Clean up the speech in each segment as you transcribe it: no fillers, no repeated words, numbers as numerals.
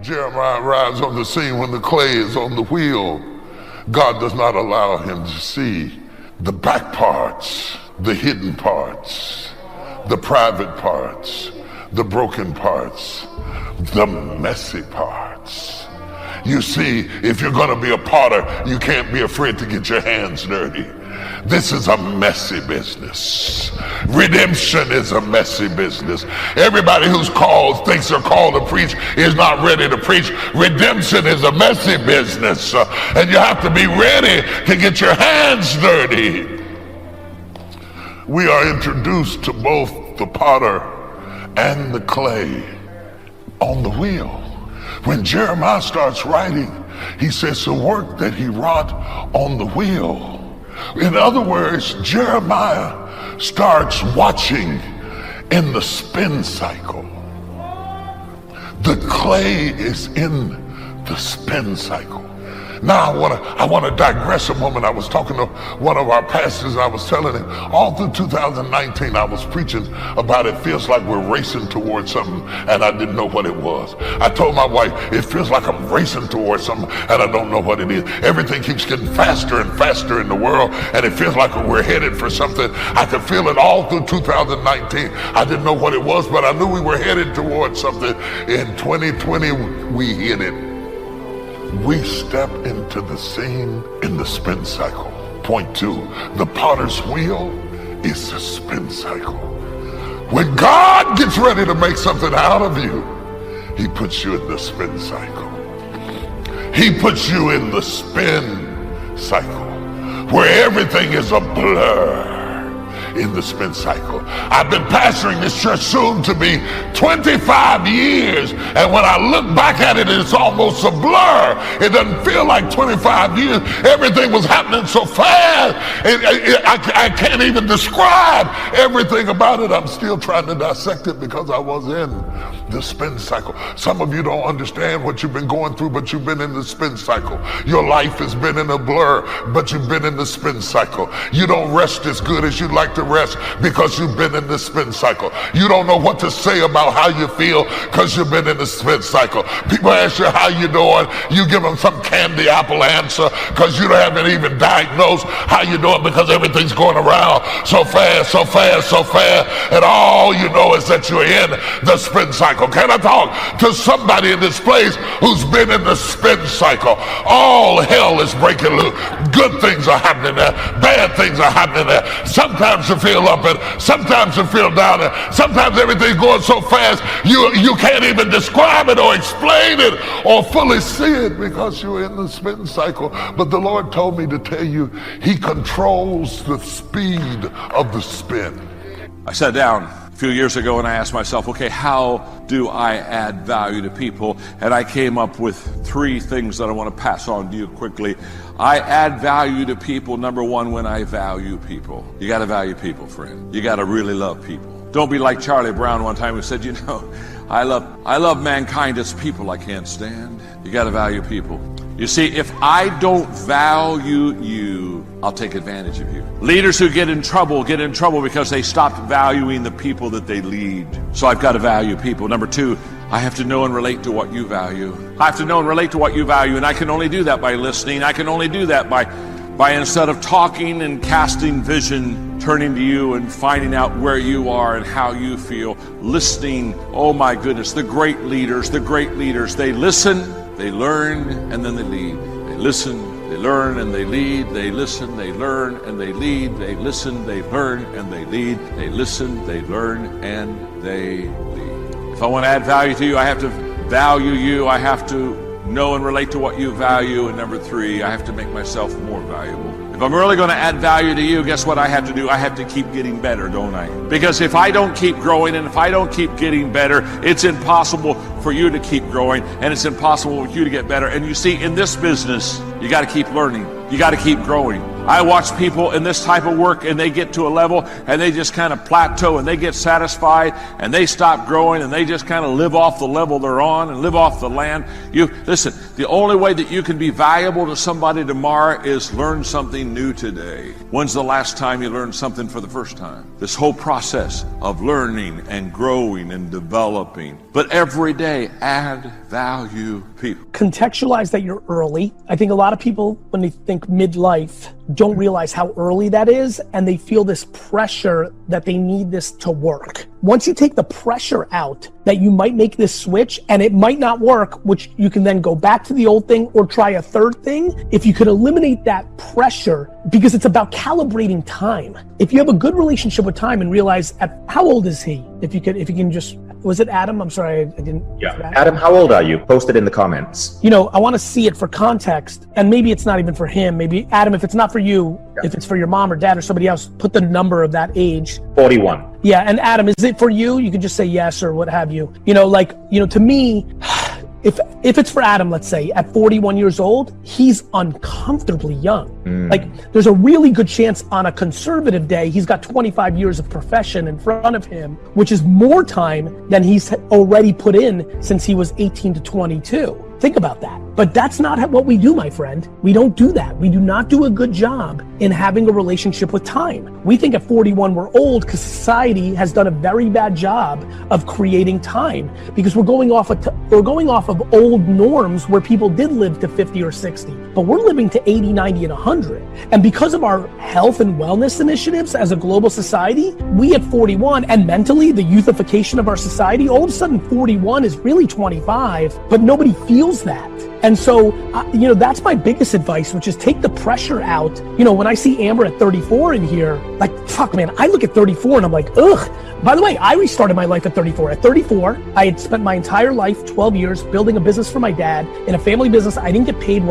Jeremiah arrives on the scene when the clay is on the wheel. God does not allow him to see the back parts, the hidden parts, the private parts, the broken parts, the messy parts. You see, if you're going to be a potter, you can't be afraid to get your hands dirty. This is a messy business. Redemption is a messy business. Everybody who's called, thinks they're called to preach, is not ready to preach. Redemption is a messy business. And you have to be ready to get your hands dirty. We are introduced to both the potter and the clay on the wheel. When Jeremiah starts writing, he says the work that he wrought on the wheel. In other words, Jeremiah starts watching in the spin cycle. The clay is in the spin cycle. Now I want to digress a moment. I was talking to one of our pastors and I was telling him all through 2019 I was preaching about it feels like we're racing towards something and I didn't know what it was. I told my wife it feels like I'm racing towards something and I don't know what it is. Everything keeps getting faster and faster in the world and it feels like we're headed for something. I could feel it all through 2019. I didn't know what it was, but I knew we were headed towards something. In 2020 we hit it. We step into the scene in the spin cycle. Point two, the potter's wheel is the spin cycle. When God gets ready to make something out of you, he puts you in the spin cycle. He puts you in the spin cycle where everything is a blur. In the spin cycle. I've been pastoring this church soon to be 25 years, and when I look back at it, it's almost a blur. It doesn't feel like 25 years. Everything was happening so fast. I can't even describe everything about it. I'm still trying to dissect it because I was in the spin cycle. Some of you don't understand what you've been going through, but you've been in the spin cycle. Your life has been in a blur, but you've been in the spin cycle. You don't rest as good as you'd like to rest because you've been in the spin cycle. You don't know what to say about how you feel because you've been in the spin cycle. People ask you how you doing, you give them some candy apple answer because you haven't even diagnosed how you doing because everything's going around so fast, so fast, so fast, and all you know is that you're in the spin cycle. Can I talk to somebody in this place who's been in the spin cycle? All hell is breaking loose. Good things are happening there, bad things are happening there. Sometimes you feel up and sometimes you feel down and sometimes everything's going so fast you can't even describe it or explain it or fully see it because you're in the spin cycle. But the Lord told me to tell you he controls the speed of the spin. I sat down a few years ago and I asked myself, okay, how do I add value to people? And I came up with 3 things that I want to pass on to you quickly. I add value to people, number 1, when I value people. You got to value people, friend. You got to really love people. Don't be like Charlie Brown one time who said, you know, I love mankind. It's people I can't stand. You got to value people. You see, if I don't value you, I'll take advantage of you. Leaders who get in trouble because they stopped valuing the people that they lead. So I've got to value people. Number 2, I have to know and relate to what you value. I have to know and relate to what you value, and I can only do that by listening. I can only do that by instead of talking and casting vision, turning to you and finding out where you are and how you feel. Listening, oh my goodness, the great leaders, they listen, they learn, and then they lead. They listen, they learn, and they lead. They listen, they learn, and they lead. They listen, they learn, and they lead. They listen, they learn, and they lead. If I want to add value to you, I have to value you. I have to know and relate to what you value. And number 3, I have to make myself more valuable. If I'm really going to add value to you, guess what I have to do? I have to keep getting better, don't I? Because if I don't keep growing and if I don't keep getting better, it's impossible for you to keep growing and it's impossible for you to get better. And you see, in this business, you got to keep learning. You got to keep growing. I watch people in this type of work and they get to a level and they just kind of plateau and they get satisfied and they stop growing and they just kind of live off the level they're on and live off the land. You listen, the only way that you can be valuable to somebody tomorrow is learn something new today. When's the last time you learned something for the first time? This whole process of learning and growing and developing, but every day add value people. Contextualize that you're early. I think a lot of people, when they think midlife, don't realize how early that is, and they feel this pressure that they need this to work. Once you take the pressure out that you might make this switch and it might not work, which you can then go back to the old thing or try a third thing, if you could eliminate that pressure, because it's about calibrating time. If you have a good relationship with time and realize, how old is he? If you can just, was it Adam? I'm sorry, I didn't. Yeah, Adam, how old are you? Post it in the comments. You know, I want to see it for context, and maybe it's not even for him. Maybe, Adam, if it's not for you, if it's for your mom or dad or somebody else, put the number of that age. 41. Yeah, and Adam, is it for you? You can just say yes or what have you. You know, like, you know, to me, if it's for Adam, let's say, at 41 years old, he's uncomfortably young. Like, there's a really good chance on a conservative day, he's got 25 years of profession in front of him, which is more time than he's already put in since he was 18 to 22. Think about that. But that's not what we do, my friend. We don't do that. We do not do a good job in having a relationship with time. We think at 41 we're old because society has done a very bad job of creating time, because we're going off of old norms where people did live to 50 or 60, but we're living to 80, 90, and 100. And because of our health and wellness initiatives as a global society, we at 41, and mentally the youthification of our society, all of a sudden 41 is really 25, but nobody feels that. And so, you know, that's my biggest advice, which is take the pressure out. You know, when I see Amber at 34 in here, like, fuck, man, I look at 34 and I'm like, ugh. By the way, I restarted my life at 34. At 34, I had spent my entire life, 12 years, building a business for my dad in a family business. I didn't get paid.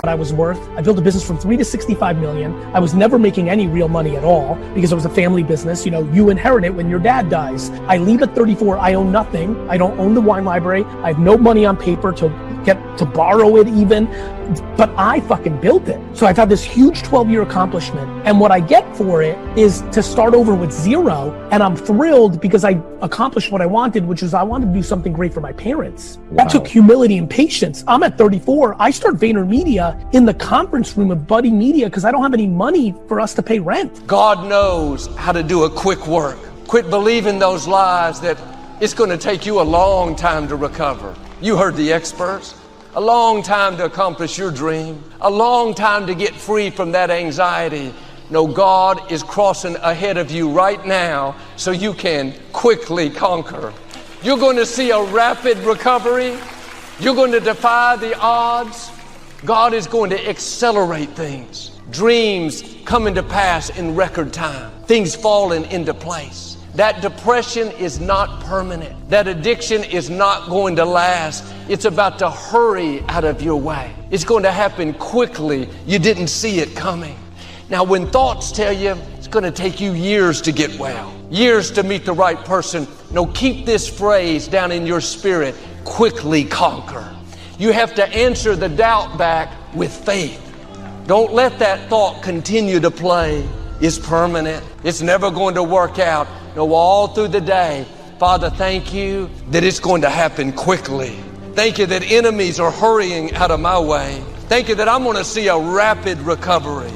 I was worth. I built a business from 3 to 65 million. I was never making any real money at all because it was a family business. You know, you inherit it when your dad dies. I leave at 34. I own nothing. I don't own the wine library. I have no money on paper to borrow it even, but I fucking built it. So I've had this huge 12-year accomplishment, and what I get for it is to start over with zero, and I'm thrilled because I accomplished what I wanted, which was I wanted to do something great for my parents. Wow. That took humility and patience. I'm at 34. I start VaynerMedia in the conference room of Buddy Media because I don't have any money for us to pay rent. God knows how to do a quick work. Quit believing those lies that it's going to take you a long time to recover. You heard the experts. A long time to accomplish your dream. A long time to get free from that anxiety. No, God is crossing ahead of you right now so you can quickly conquer. You're going to see a rapid recovery. You're going to defy the odds. God is going to accelerate things. Dreams coming to pass in record time. Things falling into place. That depression is not permanent. That addiction is not going to last. It's about to hurry out of your way. It's going to happen quickly. You didn't see it coming. Now, when thoughts tell you it's going to take you years to get well, years to meet the right person, no, keep this phrase down in your spirit: quickly conquer. You have to answer the doubt back with faith. Don't let that thought continue to play. It's permanent. It's never going to work out. No, all through the day, Father, thank you that it's going to happen quickly. Thank you that enemies are hurrying out of my way. Thank you that I'm going to see a rapid recovery.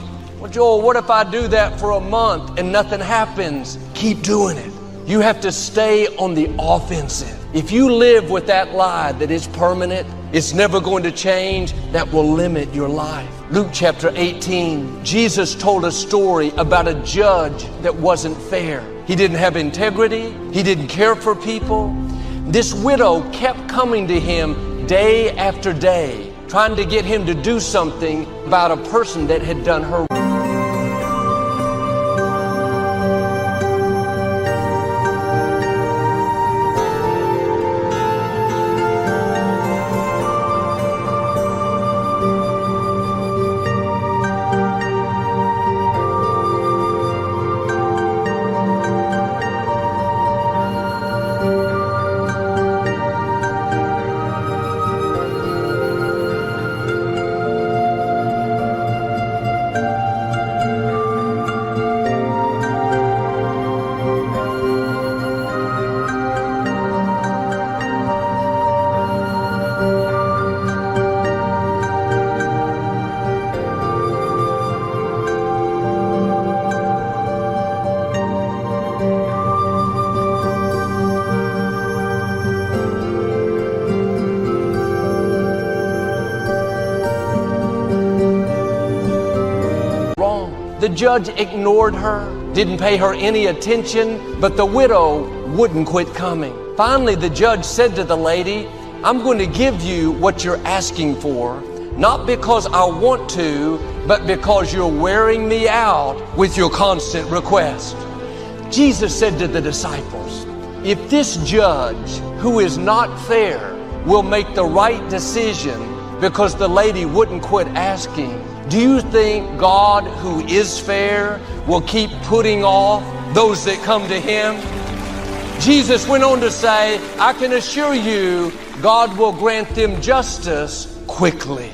Well, Joel, what if I do that for a month and nothing happens? Keep doing it. You have to stay on the offensive. If you live with that lie that it's permanent, it's never going to change, that will limit your life. Luke chapter 18, Jesus told a story about a judge that wasn't fair. He didn't have integrity. He didn't care for people. This widow kept coming to him day after day, trying to get him to do something about a person that had done her. The judge ignored her, didn't pay her any attention, but the widow wouldn't quit coming. Finally, the judge said to the lady, I'm going to give you what you're asking for, not because I want to, but because you're wearing me out with your constant request. Jesus said to the disciples, if this judge, who is not fair, will make the right decision because the lady wouldn't quit asking, do you think God, who is fair, will keep putting off those that come to Him? Jesus went on to say, I can assure you, God will grant them justice quickly.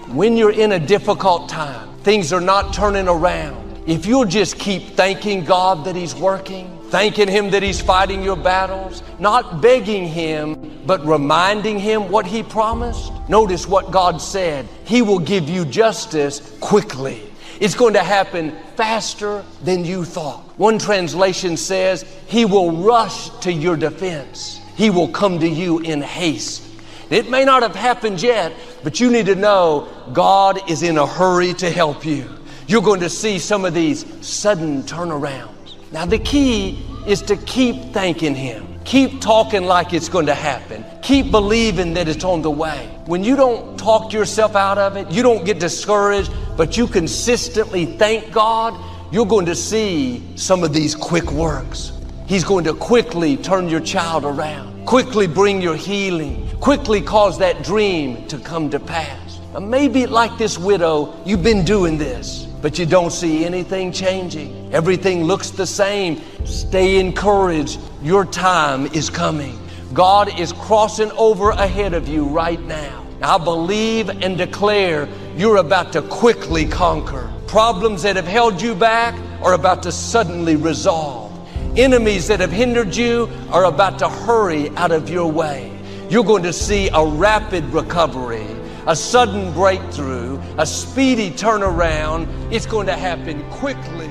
When you're in a difficult time, things are not turning around, if you'll just keep thanking God that He's working, thanking Him that He's fighting your battles, not begging Him, but reminding Him what He promised. Notice what God said. He will give you justice quickly. It's going to happen faster than you thought. One translation says, He will rush to your defense. He will come to you in haste. It may not have happened yet, but you need to know God is in a hurry to help you. You're going to see some of these sudden turnarounds. Now the key is to keep thanking Him. Keep talking like it's going to happen. Keep believing that it's on the way. When you don't talk yourself out of it, you don't get discouraged, but you consistently thank God, you're going to see some of these quick works. He's going to quickly turn your child around, quickly bring your healing, quickly cause that dream to come to pass. Now, maybe like this widow, you've been doing this, but you don't see anything changing. Everything looks the same. Stay encouraged. Your time is coming. God is crossing over ahead of you right now. I believe and declare you're about to quickly conquer. Problems that have held you back are about to suddenly resolve. Enemies that have hindered you are about to hurry out of your way. You're going to see a rapid recovery, a sudden breakthrough, a speedy turnaround. It's going to happen quickly.